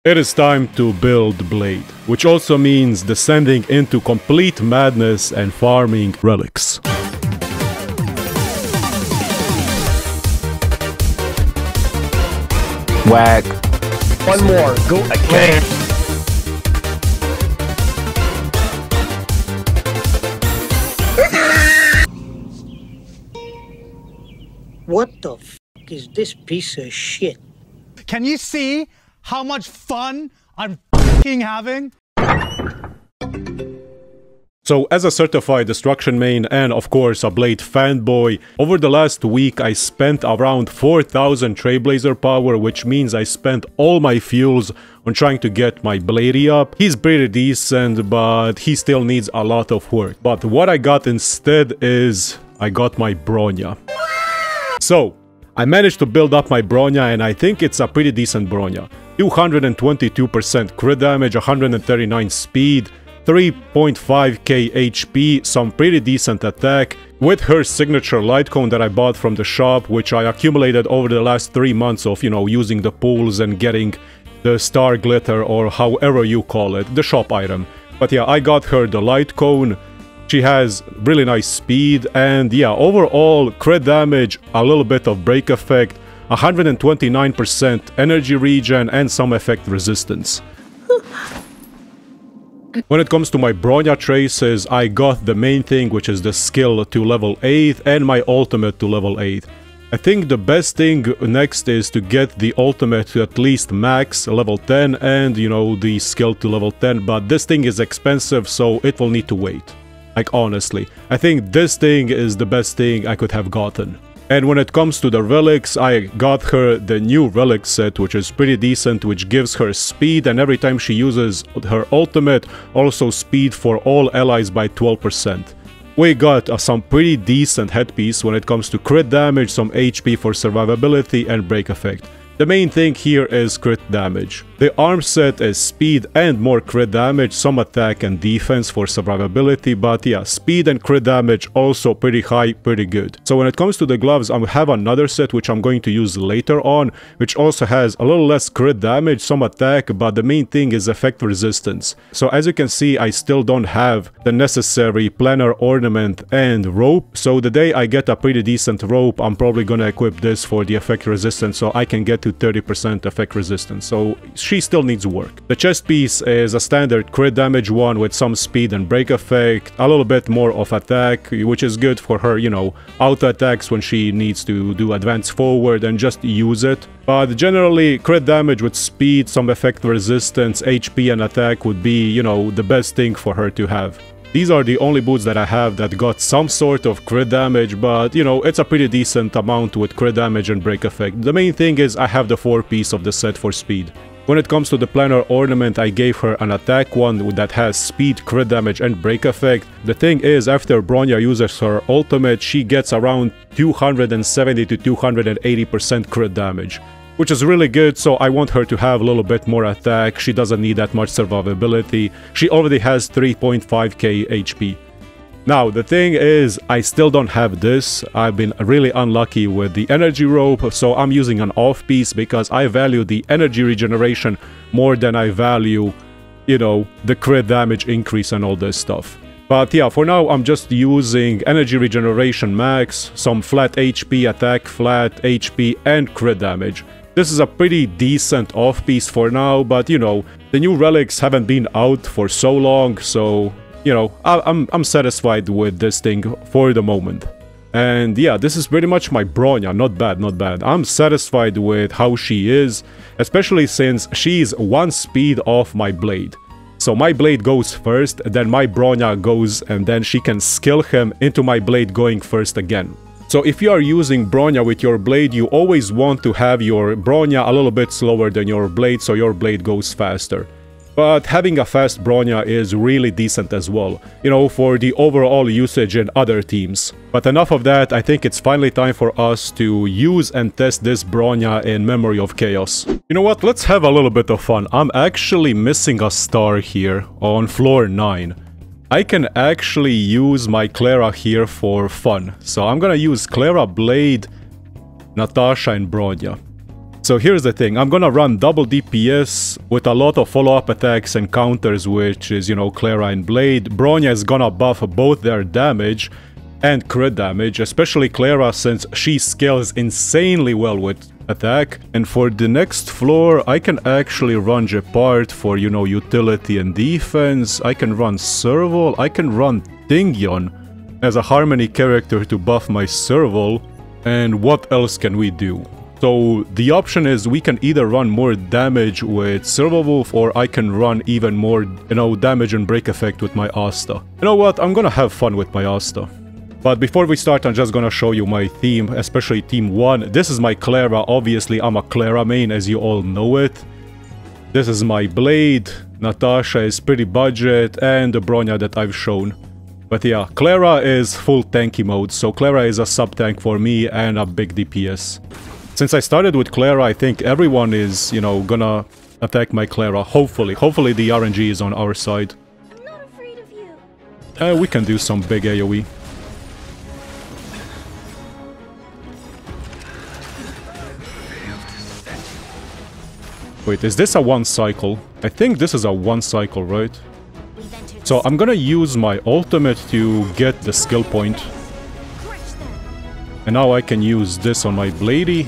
It is time to build Blade, which also means descending into complete madness and farming relics. Whack. One more. Go. Okay. What the f is this piece of shit? Can you see how much fun I'm f***ing having? So, as a certified destruction main and of course a Blade fanboy, over the last week I spent around 4000 Trailblazer power, which means I spent all my fuels on trying to get my Bladey up. He's pretty decent, but he still needs a lot of work. But what I got instead is I got my Bronya. So, I managed to build up my Bronya, and I think it's a pretty decent Bronya. 222% crit damage, 139 speed, 3.5k HP, some pretty decent attack, with her signature light cone that I bought from the shop, which I accumulated over the last 3 months of, you know, using the pools and getting the star glitter, or however you call it, the shop item. But yeah, I got her the light cone. She has really nice speed, and yeah, overall crit damage, a little bit of break effect, 129% energy regen, and some effect resistance. When it comes to my Bronya traces, I got the main thing, which is the skill to level 8 and my ultimate to level 8. I think the best thing next is to get the ultimate to at least max level 10 and, you know, the skill to level 10, but this thing is expensive, so it will need to wait. Like, honestly, I think this thing is the best thing I could have gotten. And when it comes to the relics, I got her the new relic set, which is pretty decent, which gives her speed, and every time she uses her ultimate, also speed for all allies by 12%. We got some pretty decent headpiece when it comes to crit damage, some HP for survivability, and break effect. The main thing here is crit damage. The arm set is speed and more crit damage, some attack and defense for survivability, but yeah, speed and crit damage also pretty high, pretty good. So when it comes to the gloves, I have another set which I'm going to use later on, which also has a little less crit damage, some attack, but the main thing is effect resistance. So as you can see, I still don't have the necessary planar ornament and rope, so the day I get a pretty decent rope, I'm probably gonna equip this for the effect resistance so I can get to 30% effect resistance, so she still needs work. The chest piece is a standard crit damage one with some speed and break effect, a little bit more of attack, which is good for her, you know, auto attacks when she needs to do advance forward and just use it. But generally, crit damage with speed, some effect resistance, HP and attack would be, you know, the best thing for her to have. These are the only boots that I have that got some sort of crit damage, but, you know, it's a pretty decent amount with crit damage and break effect. The main thing is I have the 4-piece of the set for speed. When it comes to the planar ornament, I gave her an attack one that has speed, crit damage, and break effect. The thing is, after Bronya uses her ultimate, she gets around 270 to 280% crit damage, which is really good, so I want her to have a little bit more attack. She doesn't need that much survivability. She already has 3.5k HP. Now, the thing is, I still don't have this. I've been really unlucky with the energy rope, so I'm using an off-piece because I value the energy regeneration more than I value, you know, the crit damage increase and all this stuff. But yeah, for now, I'm just using energy regeneration max, some flat HP, attack flat, HP, and crit damage. This is a pretty decent off-piece for now, but you know, the new relics haven't been out for so long, so, you know, I'm satisfied with this thing for the moment. And yeah, this is pretty much my Bronya. Not bad, not bad. I'm satisfied with how she is, especially since she's 1 speed off my Blade. So my Blade goes first, then my Bronya goes, and then she can skill him into my Blade going first again. So if you are using Bronya with your Blade, you always want to have your Bronya a little bit slower than your Blade, so your Blade goes faster. But having a fast Bronya is really decent as well, you know, for the overall usage in other teams. But enough of that, I think it's finally time for us to use and test this Bronya in Memory of Chaos. You know what, let's have a little bit of fun. I'm actually missing a star here on floor 9. I can actually use my Clara here for fun. So I'm gonna use Clara, Blade, Natasha, and Bronya. So here's the thing, I'm gonna run double DPS with a lot of follow-up attacks and counters, which is, you know, Clara and Blade. Bronya is gonna buff both their damage and crit damage, especially Clara since she scales insanely well with attack. And for the next floor, I can actually run Gepard for, you know, utility and defense. I can run Serval, I can run Tingyon as a Harmony character to buff my Serval. And what else can we do? So the option is we can either run more damage with Serval Wolf, or I can run even more, you know, damage and break effect with my Asta. You know what, I'm gonna have fun with my Asta. But before we start, I'm just gonna show you my team, especially team 1. This is my Clara, obviously I'm a Clara main, as you all know it. This is my Blade, Natasha is pretty budget, and the Bronya that I've shown. But yeah, Clara is full tanky mode, so Clara is a sub-tank for me and a big DPS. Since I started with Clara, I think everyone is, you know, gonna attack my Clara, hopefully. Hopefully the RNG is on our side. I'm not afraid of you. We can do some big AoE. Wait, is this a one cycle? I think this is a one cycle, right? So I'm gonna use my ultimate to get the skill point. And now I can use this on my Bladey.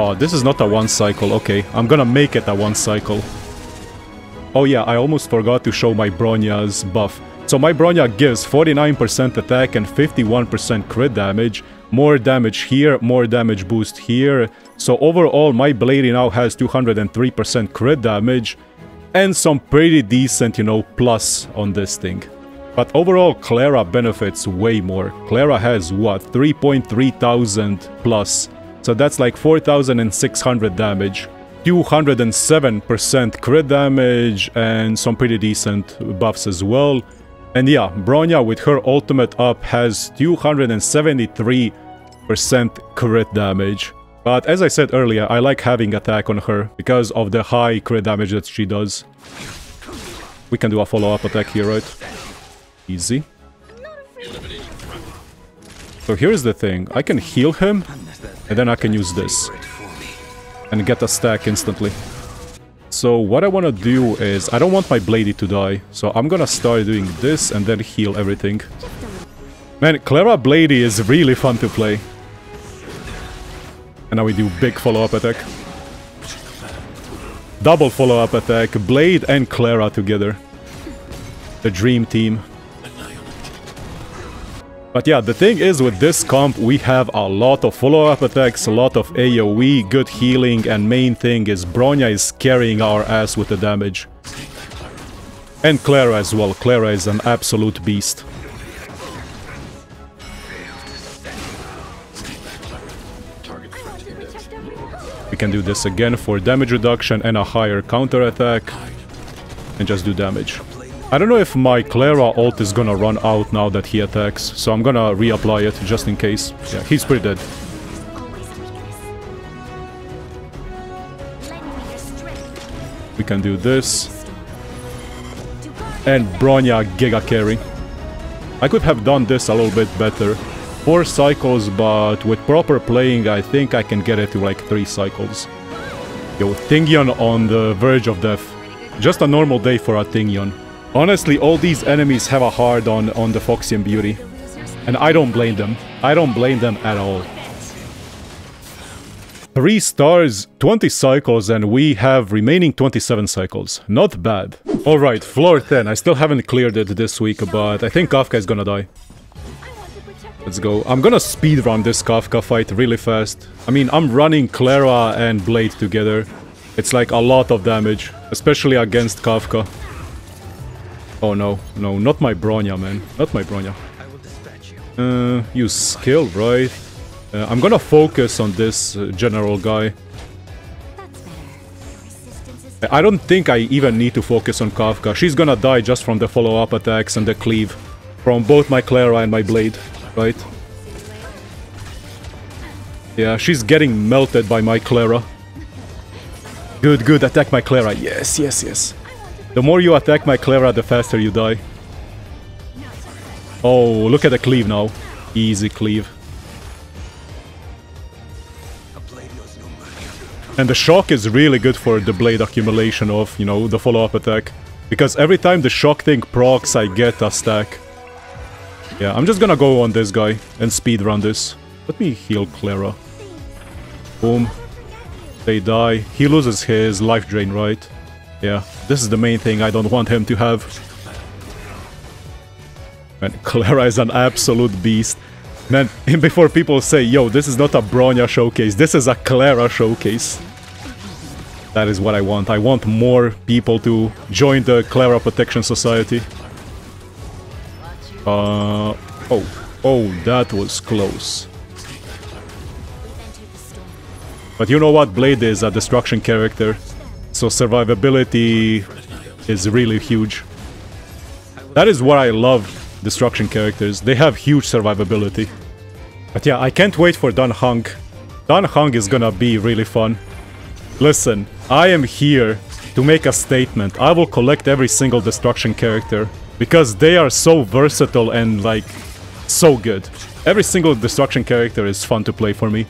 Oh, this is not a one cycle. Okay, I'm gonna make it a one cycle. Oh yeah, I almost forgot to show my Bronya's buff. So my Bronya gives 49% attack and 51% crit damage. More damage here, more damage boost here. So overall, my Bladey now has 203% crit damage. And some pretty decent, you know, plus on this thing. But overall, Clara benefits way more. Clara has, what, 3.3 thousand plus. So that's like 4,600 damage. 207% crit damage and some pretty decent buffs as well. And yeah, Bronya with her ultimate up has 273% crit damage. But as I said earlier, I like having attack on her because of the high crit damage that she does. We can do a follow-up attack here, right? Easy. So here's the thing, I can heal him, and then I can use this. And get a stack instantly. So what I want to do is, I don't want my Bladey to die, so I'm gonna start doing this and then heal everything. Man, Clara Bladey is really fun to play. And now we do big follow-up attack. Double follow-up attack, Blade and Clara together. The dream team. But yeah, the thing is with this comp, we have a lot of follow-up attacks, a lot of AoE, good healing, and main thing is Bronya is carrying our ass with the damage. And Clara as well. Clara is an absolute beast. We can do this again for damage reduction and a higher counter attack. And just do damage. I don't know if my Clara ult is gonna run out now that he attacks, so I'm gonna reapply it just in case. Yeah, he's pretty dead. We can do this. And Bronya Giga Carry. I could have done this a little bit better. 4 cycles, but with proper playing, I think I can get it to like 3 cycles. Yo, Tingyon on the verge of death. Just a normal day for a Tingyon. Honestly, all these enemies have a hard on the Foxian Beauty. And I don't blame them. I don't blame them at all. 3 stars, 20 cycles, and we have remaining 27 cycles. Not bad. Alright, floor 10. I still haven't cleared it this week, but I think Kafka is gonna die. Let's go. I'm gonna speedrun this Kafka fight really fast. I mean, I'm running Clara and Blade together. It's like a lot of damage, especially against Kafka. Oh no, no, not my Bronya, man. Not my Bronya. Use skill, right? I'm gonna focus on this general guy. I don't think I even need to focus on Kafka. She's gonna die just from the follow-up attacks and the cleave. From both my Clara and my Blade, right? Yeah, she's getting melted by my Clara. Good, good, attack my Clara. Yes, yes, yes. The more you attack my Clara, the faster you die. Oh, look at the cleave now. Easy cleave. And the shock is really good for the blade accumulation of, you know, the follow-up attack. Because every time the shock thing procs, I get a stack. Yeah, I'm just gonna go on this guy and speedrun this. Let me heal Clara. Boom. They die. He loses his life drain, right? Yeah, this is the main thing I don't want him to have. Man, Clara is an absolute beast. Man, before people say, yo, this is not a Bronya showcase, this is a Clara showcase. That is what I want. I want more people to join the Clara Protection Society. Oh, that was close. But you know what? Blade is a destruction character, so survivability is really huge. That is what I love destruction characters. They have huge survivability. But yeah, I can't wait for Dan Heng. Dan Heng is gonna be really fun. Listen, I am here to make a statement. I will collect every single destruction character because they are so versatile and like so good. Every single destruction character is fun to play for me.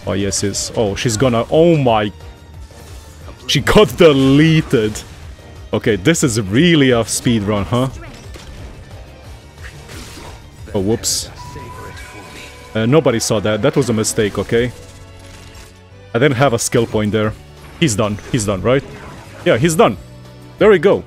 Oh yes, yes. Oh, she's gonna... Oh my... She got deleted. Okay, this is really a speedrun, huh? Oh, whoops. Nobody saw that. That was a mistake, okay? I didn't have a skill point there. He's done. He's done, right? Yeah, he's done. There we go.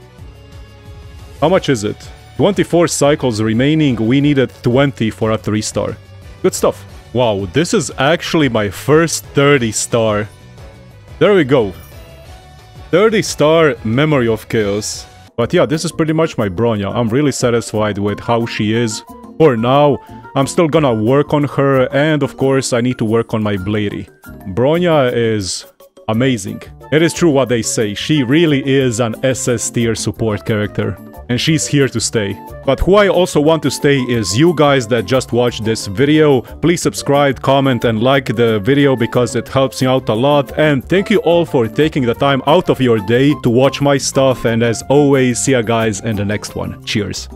How much is it? 24 cycles remaining. We needed 20 for a 3-star. Good stuff. Wow, this is actually my first 30-star. There we go. 30-star Memory of Chaos. But yeah, this is pretty much my Bronya. I'm really satisfied with how she is. For now, I'm still gonna work on her, and of course I need to work on my Blady. Bronya is amazing. It is true what they say, she really is an SS tier support character. And she's here to stay. But who I also want to stay is you guys that just watched this video. Please subscribe, comment and like the video because it helps me out a lot. And thank you all for taking the time out of your day to watch my stuff. And as always, see ya guys in the next one. Cheers.